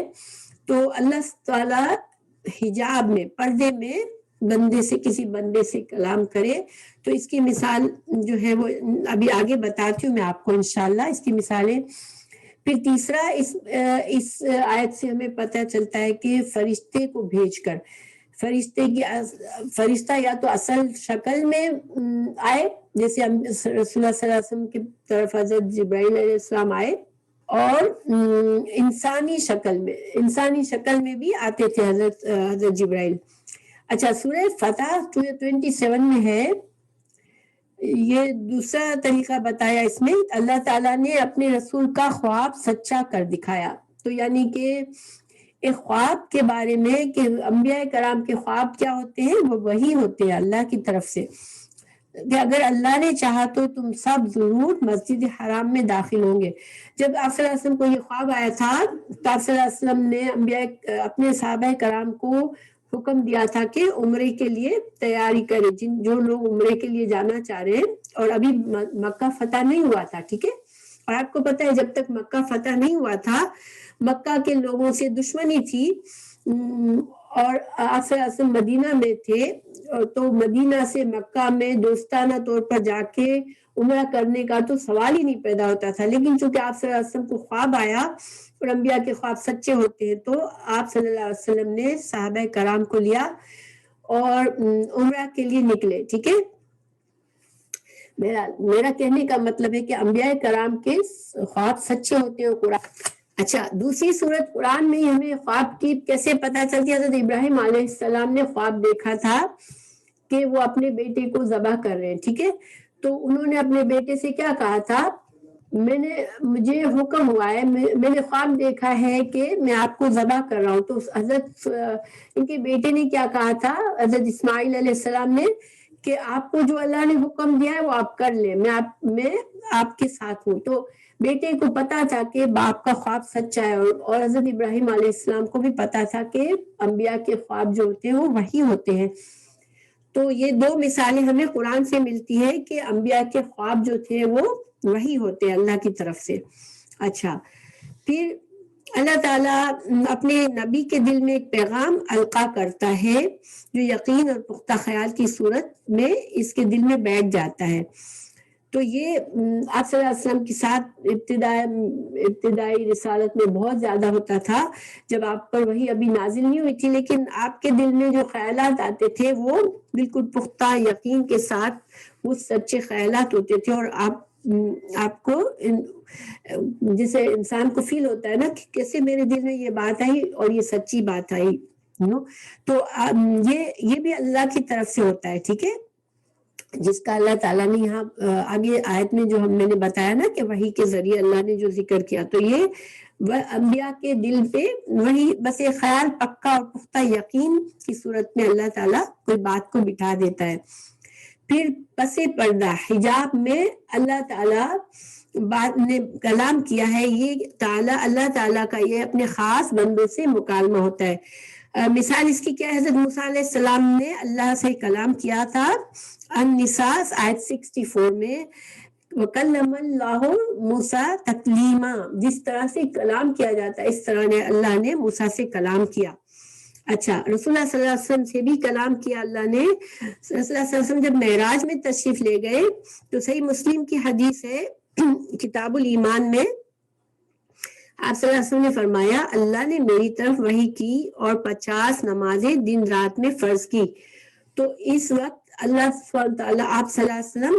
تو اللہ تعالیٰ حجاب میں، پردے میں بندے سے، کسی بندے سے کلام کرے، تو اس کی مثال جو ہے وہ ابھی آگے بتاتی ہوں میں آپ کو انشاءاللہ اس کی مثالیں۔ پھر تیسرا اس آیت سے ہمیں پتہ چلتا ہے کہ فرشتے کو بھیج کر، فرشتہ یا تو اصل شکل میں آئے، جیسے رسول اللہ صلی اللہ علیہ وسلم کی طرف حضرت جبرائیل علیہ السلام آئے، اور انسانی شکل میں بھی آتے تھے حضرت جبرائیل۔ اچھا، سورہ فتح 27 میں ہے، یہ دوسرا طریقہ بتایا اس میں، اللہ تعالیٰ نے اپنے رسول کا خواب سچا کر دکھایا۔ تو یعنی کہ ایک خواب کے بارے میں کہ انبیاء کرام کے خواب کیا ہوتے ہیں، وہ وہی ہوتے ہیں اللہ کی طرف سے، کہ اگر اللہ نے چاہا تو تم سب ضرور مسجد حرام میں داخل ہوں گے۔ جب آپ صلی اللہ علیہ وسلم کو یہ خواب آیا تھا تو آپ صلی اللہ علیہ وسلم نے اپنے صحابہ کرام کو حکم دیا تھا کہ عمرے کے لیے تیاری کرے، جو لوگ عمرے کے لیے جانا چاہ رہے ہیں، اور ابھی مکہ فتح نہیں ہوا تھا، ٹھیک ہے، اور آپ کو پتہ ہے جب تک مکہ فتح نہیں ہوا تھا مکہ کے لوگوں سے دشمنی تھی، اور آپ صلی اللہ علیہ وسلم مدینہ میں تھے، تو مدینہ سے مکہ میں دوستانہ طور پر جا کے عمرہ کرنے کا تو سوال ہی نہیں پیدا ہوتا تھا، لیکن چونکہ آپ صلی اللہ علیہ وسلم کو خواب آیا اور انبیاء کے خواب سچے ہوتے ہیں، تو آپ صلی اللہ علیہ وسلم نے صحابہ کرام کو لیا اور عمرہ کے لیے نکلے، ٹھیک ہے۔ میرا کہنے کا مطلب ہے کہ انبیاء کرام کے خواب سچے ہوتے ہیں قرآن۔ اچھا، دوسری صورت قرآن میں ہمیں خواب کی کیسے پتہ چلتی ہے؟ حضرت ابراہیم علیہ السلام نے خواب دیکھا تھا کہ وہ اپنے بیٹے کو ذبح کر رہے ہیں، ٹھیک ہے، تو انہوں نے اپنے بیٹے سے کیا کہا تھا؟ مجھے حکم ہوا ہے، میں نے خواب دیکھا ہے کہ میں آپ کو ذبح کر رہا ہوں۔ تو حضرت ان کے بیٹے نے کیا کہا تھا، حضرت اسماعیل علیہ السلام نے، کہ آپ کو جو اللہ نے حکم دیا ہے وہ آپ کر لیں، میں آپ کے ساتھ ہوں۔ تو بیٹے کو پتا تھا کہ باپ کا خواب سچا ہے، اور حضرت ابراہیم علیہ السلام کو بھی پتا تھا کہ انبیاء کے خواب جو ہوتے ہیں وہ وحی ہوتے ہیں۔ تو یہ دو مثالیں ہمیں قرآن سے ملتی ہے کہ انبیاء کے خواب جو تھے وہ وحی ہوتے ہیں اللہ کی طرف سے۔ اچھا، پھر اللہ تعالیٰ اپنے نبی کے دل میں ایک پیغام القا کرتا ہے جو یقین اور پختہ خیال کی صورت میں اس کے دل میں بیٹھ جاتا ہے۔ تو یہ آپ صلی اللہ علیہ وسلم کے ساتھ ابتدائی رسالت میں بہت زیادہ ہوتا تھا، جب آپ پر وہی ابھی نازل نہیں ہوئی تھی، لیکن آپ کے دل میں جو خیالات آتے تھے وہ بالکل پختہ یقین کے ساتھ وہ سچے خیالات ہوتے تھے، اور آپ کو جیسے انسان کو فیل ہوتا ہے نا کہ کیسے میرے دل میں یہ بات آئی اور یہ سچی بات آئی، تو یہ بھی اللہ کی طرف سے ہوتا ہے، ٹھیک ہے، جس کا اللہ تعالیٰ نے یہاں آگے آیت میں جو میں نے بتایا نا کہ وحی کے ذریعے اللہ نے جو ذکر کیا، تو یہ انبیاء کے دل پہ وہی بس ایک خیال پکا اور پختہ یقین کی صورت میں اللہ تعالیٰ کوئی بات کو بٹھا دیتا ہے۔ پھر پس پردہ حجاب میں اللہ تعالیٰ بات نے کلام کیا ہے، یہ اللہ تعالیٰ کا یہ اپنے خاص بندوں سے مکالمہ ہوتا ہے۔ مثال اس کی کیا ہے؟ حضرت موسیٰ علیہ السلام نے اللہ سے کلام کیا تھا، النساء آیت 64 میں، وَكَلَّمَ اللَّهُ مُوسَىٰ تَكْلِيمًا، جس طرح سے کلام کیا جاتا ہے اس طرح نے اللہ نے موسیٰ سے کلام کیا۔ اچھا، رسول اللہ صلی اللہ علیہ وسلم سے بھی کلام کیا اللہ نے۔ رسول اللہ صلی اللہ علیہ وسلم جب معراج میں تشریف لے گئے تو صحیح مسلم کی حدیث ہے کتاب الایمان میں، آپ صلی اللہ علیہ وسلم نے فرمایا اللہ نے میری طرف وحی کی اور 50 نمازیں دن رات میں فرض کی. تو اس وقت اللہ سبحانہ تعالیٰ آپ صلی اللہ علیہ وسلم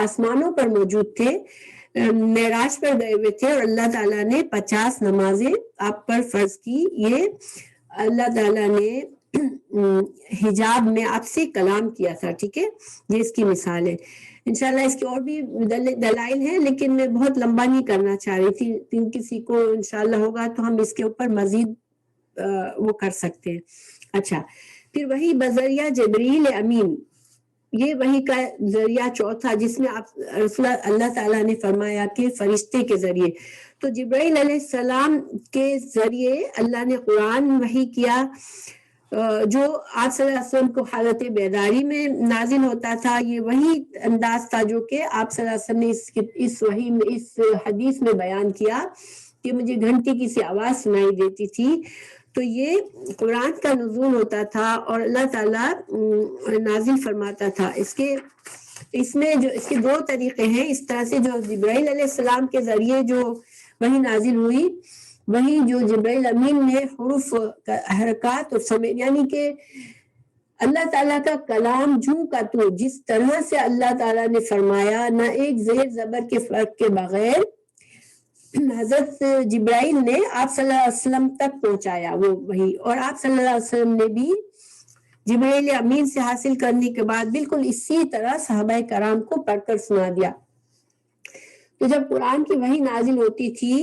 آسمانوں پر موجود تھے, معراج پر گئے ہوئے تھے, اور اللہ تعالیٰ نے 50 نمازیں آپ پر فرض کی. یہ اللہ تعالیٰ نے حجاب میں آپ سے کلام کیا تھا, ٹھیک ہے, یہ اس کی مثال ہے. انشاءاللہ اس کی اور بھی دلائل ہیں, لیکن میں بہت لمبا نہیں کرنا چاہ رہی تھی. کسی کو انشاءاللہ ہوگا تو ہم اس کے اوپر مزید وہ کر سکتے ہیں. اچھا, پھر وہی بذریعہ جبریل امین, یہ وہی کا ذریعہ چوتھا, جس میں اللہ تعالیٰ نے فرمایا کہ فرشتے کے ذریعے. تو جبرائیل علیہ السلام کے ذریعے اللہ نے قرآن وحی کیا, جو آپ صلی اللہ علیہ وسلم کو حالت بیداری میں نازل ہوتا تھا. یہ وہی انداز تھا جو کہ آپ صلی اللہ علیہ وسلم نے اس وحی میں, اس حدیث میں بیان کیا کہ مجھے گھنٹی کی سی آواز سنائی دیتی تھی. تو یہ قرآن کا نزول ہوتا تھا اور اللہ تعالیٰ نازل فرماتا تھا. اس میں جو اس کے دو طریقے ہیں. اس طرح سے جو جبرائیل علیہ السلام کے ذریعے جو وحی نازل ہوئی, وہی جو جبرائیل امین نے حروف حرکات اور سمے, یعنی کہ اللہ تعالیٰ کا کلام جو کا تو جس طرح سے اللہ تعالیٰ نے فرمایا, نہ ایک زیر زبر کے فرق کے بغیر حضرت جبرائیل نے آپ صلی اللہ علیہ وسلم تک پہنچایا وہ وہی. اور آپ صلی اللہ علیہ وسلم نے بھی جبرائیل امین سے حاصل کرنے کے بعد بالکل اسی طرح صحابہ کرام کو پڑھ کر سنا دیا. تو جب قرآن کی وحی نازل ہوتی تھی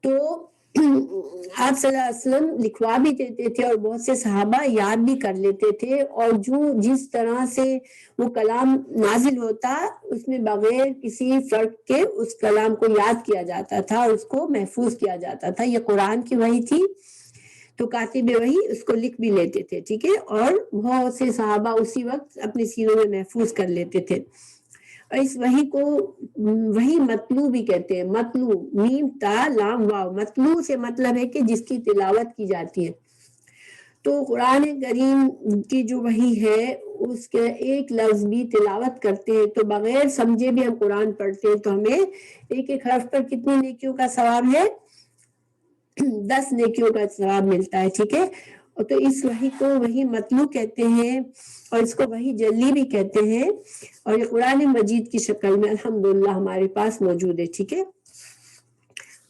تو آپ صلی اللہ علیہ وسلم لکھوا بھی دیتے تھے, اور بہت سے صحابہ یاد بھی کر لیتے تھے, اور جس طرح سے وہ کلام نازل ہوتا اس میں بغیر کسی فرق کے اس کلام کو یاد کیا جاتا تھا, اور اس کو محفوظ کیا جاتا تھا. یہ قرآن کی وحی تھی تو کاتب وحی اس کو لکھ بھی لیتے تھے, ٹھیک ہے, اور بہت سے صحابہ اسی وقت اپنے سینوں میں محفوظ کر لیتے تھے. اور اس وحی کو وحی مطلوع بھی کہتے ہیں. مطلوع, میم تا لام واو, مطلوع سے مطلب ہے کہ جس کی تلاوت کی جاتی ہے. تو قرآن کریم کی جو وحی ہے اس کے ایک لفظ بھی تلاوت کرتے ہیں تو بغیر سمجھے بھی ہم قرآن پڑھتے ہیں تو ہمیں ایک ایک حرف پر کتنی نیکیوں کا ثواب ہے, 10 نیکیوں کا ثواب ملتا ہے, ٹھیک ہے. تو اس وحی کو وحی مطلوع کہتے ہیں, اور اس کو وحی جلی بھی کہتے ہیں, اور یہ قرآن مجید کی شکل میں الحمدللہ ہمارے پاس موجود ہے, ٹھیک ہے.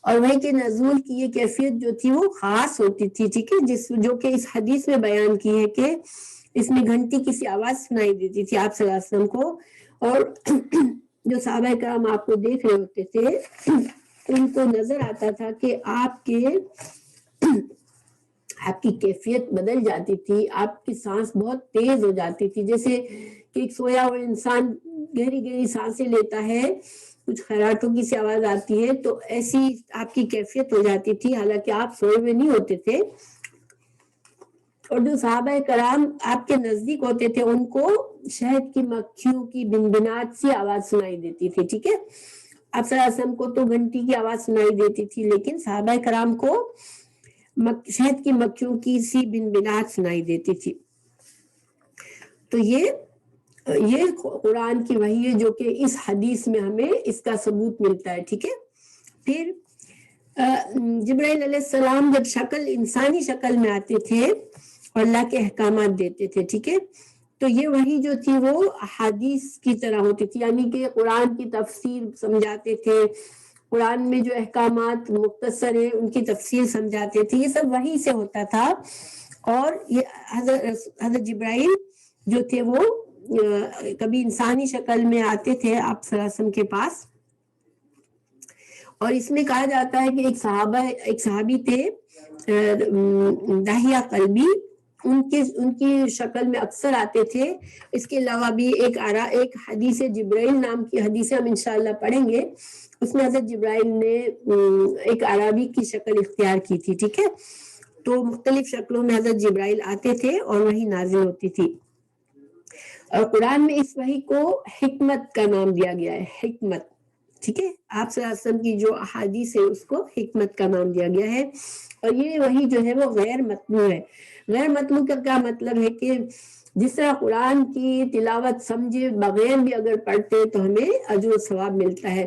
اور وحی کے نزول کی یہ کیفیت جو تھی وہ خاص ہوتی تھی, ٹھیک ہے, جو کہ اس حدیث میں بیان کی ہے کہ اس میں گھنٹی کی سی آواز سنائی دیتی تھی آپ صلی اللہ علیہ وسلم کو, اور جو صحابہ کرام آپ کو دیکھ رہے ہوتے تھے ان کو نظر آتا تھا کہ آپ کی کیفیت بدل جاتی تھی, آپ کی سانس بہت تیز ہو جاتی تھی, جیسے کہ ایک سویا ہوا انسان گہری گہری سانسیں لیتا ہے, کچھ خراٹوں کی سی آواز آتی ہے, تو ایسی آپ کی کیفیت ہو جاتی تھی, حالانکہ آپ سوئے ہوئے نہیں ہوتے تھے. اور جو صحابہ کرام آپ کے نزدیک ہوتے تھے ان کو شہد کی مکھیوں کی بنبناٹ سی آواز سنائی دیتی تھی, ٹھیک ہے. آپ صلی اللہ علیہ وسلم کو تو گھنٹی کی آواز سنائی دیتی تھی, لیکن صحابہ کرام کو شہد کی مکھیوں کی سی بنبناٹ سنائی دیتی تھی. تو یہ قرآن کی وحی ہے جو کہ اس حدیث میں ہمیں اس کا ثبوت ملتا ہے, ٹھیک ہے. پھر جبرائیل علیہ السلام جب انسانی شکل میں آتے تھے اور اللہ کے احکامات دیتے تھے, ٹھیک ہے, تو یہ وحی جو تھی وہ احادیث کی طرح ہوتی تھی, یعنی کہ قرآن کی تفسیر سمجھاتے تھے, قرآن میں جو احکامات مختصر ہیں ان کی تفسیر سمجھاتے تھے, یہ سب وحی سے ہوتا تھا. اور یہ حضرت جبرائیل جو تھے وہ کبھی انسانی شکل میں آتے تھے آپ صلی اللہ علیہ وسلم کے پاس, اور اس میں کہا جاتا ہے کہ ایک صحابی تھے داہیہ قلبی, ان کی شکل میں اکثر آتے تھے. اس کے علاوہ بھی ایک حدیث جبرائیل نام کی حدیث ہم انشاءاللہ پڑھیں گے, اس میں حضرت جبرائیل نے ایک عربی کی شکل اختیار کی تھی, ٹھیک ہے. تو مختلف شکلوں میں حضرت جبرائیل آتے تھے اور وہی نازل ہوتی تھی. اور قرآن میں اس وحی کو حکمت کا نام دیا گیا ہے, حکمت, ٹھیک ہے. آپ صلی اللہ علیہ وسلم کی جو احادیث ہے اس کو حکمت کا نام دیا گیا ہے. اور یہ وحی جو ہے وہ غیر مطلوع ہے. غیر مطلوع کا کیا مطلب ہے کہ جس طرح قرآن کی تلاوت سمجھے بغیر بھی اگر پڑھتے تو ہمیں اجر و ثواب ملتا ہے,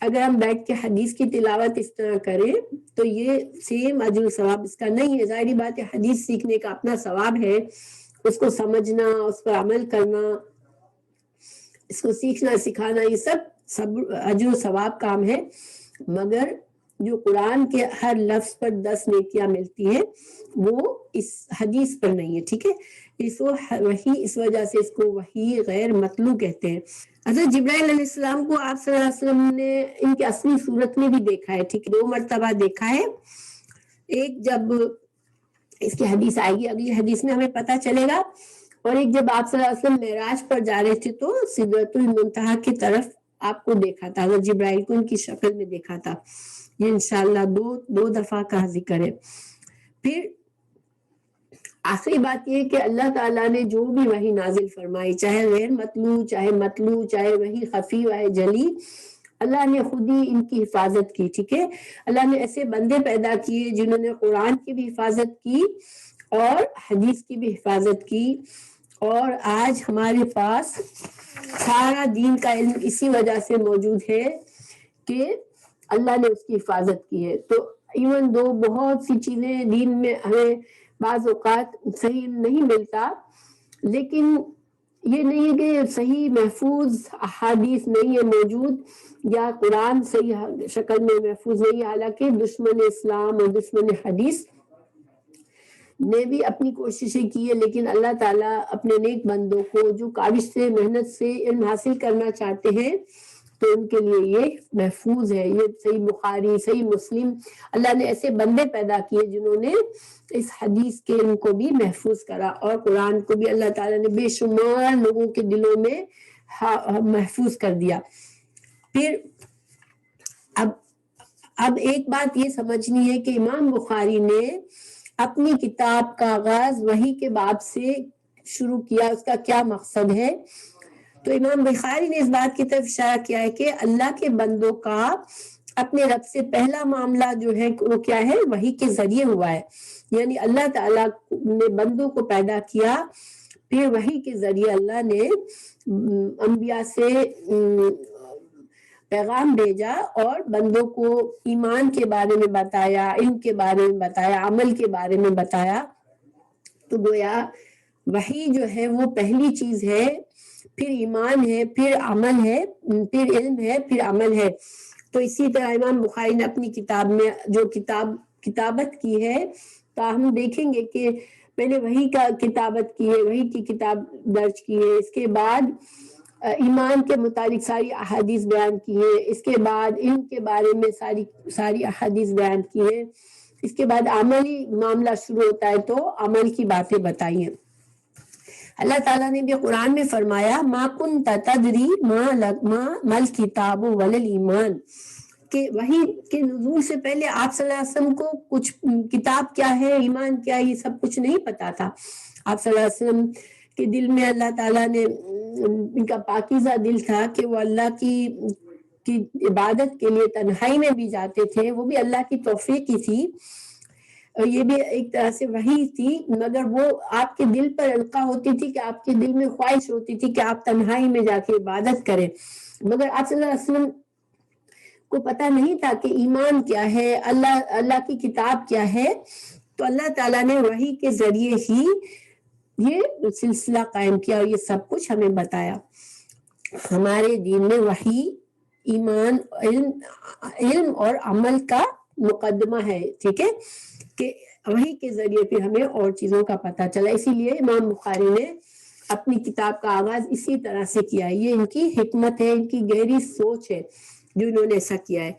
اگر ہم بیٹھ کے حدیث کی تلاوت اس طرح کریں تو یہ سیم اجر و ثواب اس کا نہیں ہے. ظاہری بات ہے حدیث سیکھنے کا اپنا ثواب ہے، اس کو سمجھنا، اس پر عمل کرنا، اس کو سیکھنا سکھانا، یہ سب اجر و ثواب کام ہے. مگر جو قرآن کے ہر لفظ پر 10 نیکیاں ملتی ہیں وہ اس حدیث پر نہیں ہے. ٹھیک ہے، وحی اس وجہ سے اس کو وحی غیر مطلوع کہتے ہیں. حضرت جبرائیل علیہ السلام کو آپ صلی اللہ علیہ وسلم نے ان کی اصلی صورت میں بھی دیکھا ہے. ٹھیک ہے، 2 مرتبہ دیکھا ہے. ایک جب اس کی حدیث آئے گی اگلی حدیث میں ہمیں پتہ چلے گا، اور ایک جب آپ صلی اللہ علیہ وسلم معراج پر جا رہے تھے تو سدرۃ المنتہا کی طرف آپ کو دیکھا تھا، حضرت جبرائیل کو ان کی شکل میں دیکھا تھا. یہ انشاءاللہ دو دفعہ کا ذکر ہے. پھر آخری بات یہ کہ اللہ تعالیٰ نے جو بھی وحی نازل فرمائی، چاہے غیر مطلوع، چاہے مطلوع، چاہے وحی خفی چاہے جلی، اللہ نے خود ہی ان کی حفاظت کی. ٹھیک ہے، اللہ نے ایسے بندے پیدا کیے جنہوں نے قرآن کی بھی حفاظت کی اور حدیث کی بھی حفاظت کی. اور آج ہمارے پاس سارا دین کا علم اسی وجہ سے موجود ہے کہ اللہ نے اس کی حفاظت کی ہے. تو ایون دو بہت سی چیزیں دین میں ہمیں بعض اوقات صحیح نہیں ملتا، لیکن یہ نہیں ہے کہ صحیح محفوظ احادیث نہیں ہے موجود یا قرآن صحیح شکل میں محفوظ نہیں ہے. حالانکہ دشمن اسلام اور دشمن حدیث نے بھی اپنی کوششیں کی ہے، لیکن اللہ تعالیٰ اپنے نیک بندوں کو جو کاوش سے محنت سے علم حاصل کرنا چاہتے ہیں تو ان کے لیے یہ محفوظ ہے. یہ صحیح بخاری، صحیح مسلم، اللہ نے ایسے بندے پیدا کیے جنہوں نے اس حدیث کے علم کو بھی محفوظ کرا، اور قرآن کو بھی اللہ تعالیٰ نے بے شمار لوگوں کے دلوں میں محفوظ کر دیا. پھر اب ایک بات یہ سمجھنی ہے کہ امام بخاری نے اپنی کتاب کا آغاز وحی کے باب سے شروع کیا، اس کا کیا مقصد ہے؟ تو امام بخاری نے اس بات کی طرف اشارہ کیا ہے کہ اللہ کے بندوں کا اپنے رب سے پہلا معاملہ جو ہے وہ کیا ہے؟ وحی کے ذریعے ہوا ہے. یعنی اللہ تعالیٰ نے بندوں کو پیدا کیا، پھر وحی کے ذریعے اللہ نے انبیاء سے پیغام بھیجا اور بندوں کو ایمان کے بارے میں بتایا، علم کے بارے میں بتایا، عمل کے بارے میں بتایا. تو گویا وحی جو ہے وہ پہلی چیز ہے، پھر ایمان ہے، پھر عمل ہے، پھر علم ہے، پھر عمل ہے. تو اسی طرح امام بخاری نے اپنی کتاب میں جو کتابت کی ہے، تو ہم دیکھیں گے کہ پہلے وحی کا کتابت کی ہے، وحی کی کتاب درج کی ہے، اس کے بعد ایمان کے متعلق ساری احادیث بیان کی ہے، اس کے بعد علم کے بارے میں ساری احادیث بیان کی ہے، اس کے بعد عملی معاملہ شروع ہوتا ہے تو عمل کی باتیں بتائی ہیں. اللہ تعالیٰ نے بھی قرآن میں فرمایا ما کنت تدری ما مل کتاب ولل ایمان، کہ وحی کے نزول سے پہلے آپ صلی اللہ علیہ وسلم کو کچھ کتاب کیا ہے، ایمان کیا ہے، یہ سب کچھ نہیں پتا تھا. آپ صلی اللہ علیہ وسلم کے دل میں اللہ تعالیٰ نے ان کا پاکیزہ دل تھا کہ وہ اللہ کی عبادت کے لیے تنہائی میں بھی جاتے تھے، وہ بھی اللہ کی توفیق ہی تھی، اور یہ بھی ایک طرح سے وحی تھی، مگر وہ آپ کے دل پر القا ہوتی تھی کہ آپ کے دل میں خواہش ہوتی تھی کہ آپ تنہائی میں جا کے عبادت کریں. مگر آپ صلی اللہ علیہ وسلم کو پتہ نہیں تھا کہ ایمان کیا ہے، اللہ کی کتاب کیا ہے. تو اللہ تعالیٰ نے وحی کے ذریعے ہی یہ سلسلہ قائم کیا اور یہ سب کچھ ہمیں بتایا. ہمارے دین میں وحی، ایمان، علم اور عمل کا مقدمہ ہے. ٹھیک ہے، کہ وحی کے ذریعے پھر ہمیں اور چیزوں کا پتہ چلا. اسی لیے امام بخاری نے اپنی کتاب کا آغاز اسی طرح سے کیا ہے. یہ ان کی حکمت ہے، ان کی گہری سوچ ہے جو انہوں نے ایسا کیا ہے.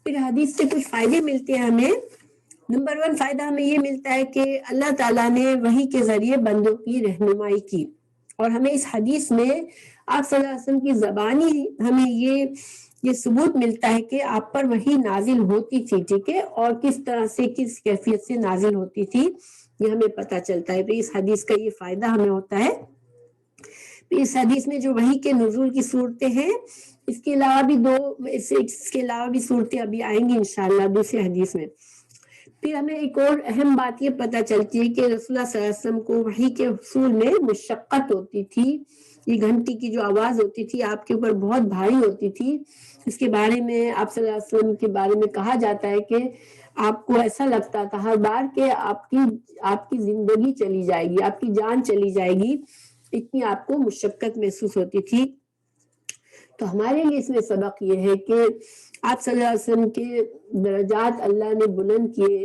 پھر حدیث سے کچھ فائدے ملتے ہیں ہمیں. نمبر 1 فائدہ ہمیں یہ ملتا ہے کہ اللہ تعالیٰ نے وحی کے ذریعے بندوں کی رہنمائی کی، اور ہمیں اس حدیث میں آپ صلی اللہ علیہ وسلم کی زبانی ہمیں یہ ثبوت ملتا ہے کہ آپ پر وحی نازل ہوتی تھی. ٹھیک ہے، اور کس طرح سے، کس کیفیت سے نازل ہوتی تھی یہ ہمیں پتہ چلتا ہے. تو اس حدیث کا یہ فائدہ ہمیں ہوتا ہے. اس حدیث میں جو وحی کے نزول کی صورتیں ہیں، اس کے علاوہ بھی صورتیں ابھی آئیں گی انشاءاللہ دوسری حدیث میں. پھر ہمیں ایک اور اہم بات یہ پتہ چلتی ہے کہ رسول اللہ صلی اللہ علیہ وسلم کو وحی کے حصول میں مشقت ہوتی تھی. یہ گھنٹی کی جو آواز ہوتی تھی آپ کے اوپر بہت بھاری ہوتی تھی. اس کے بارے میں آپ صلی اللہ علیہ وسلم کے بارے میں کہا جاتا ہے کہ آپ کو ایسا لگتا تھا ہر بار کہ آپ کی زندگی چلی جائے گی, آپ کی جان چلی جائے گی, اتنی آپ کو مشقت محسوس ہوتی تھی. تو ہمارے لیے اس میں سبق یہ ہے کہ آپ صلی اللہ علیہ وسلم کے درجات اللہ نے بلند کیے,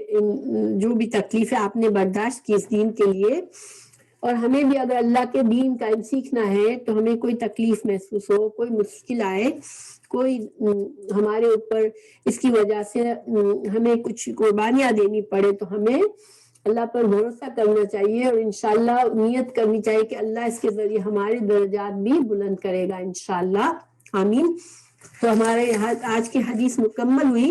جو بھی تکلیفیں آپ نے برداشت کی اس دین کے لیے, اور ہمیں بھی اگر اللہ کے دین کا علم سیکھنا ہے تو ہمیں کوئی تکلیف محسوس ہو, کوئی مشکل آئے, کوئی ہمارے اوپر اس کی وجہ سے ہمیں کچھ قربانیاں دینی پڑے, تو ہمیں اللہ پر بھروسہ کرنا چاہیے اور انشاءاللہ نیت کرنی چاہیے کہ اللہ اس کے ذریعے ہمارے درجات بھی بلند کرے گا انشاءاللہ. آمین. تو ہمارے یہاں آج کی حدیث مکمل ہوئی.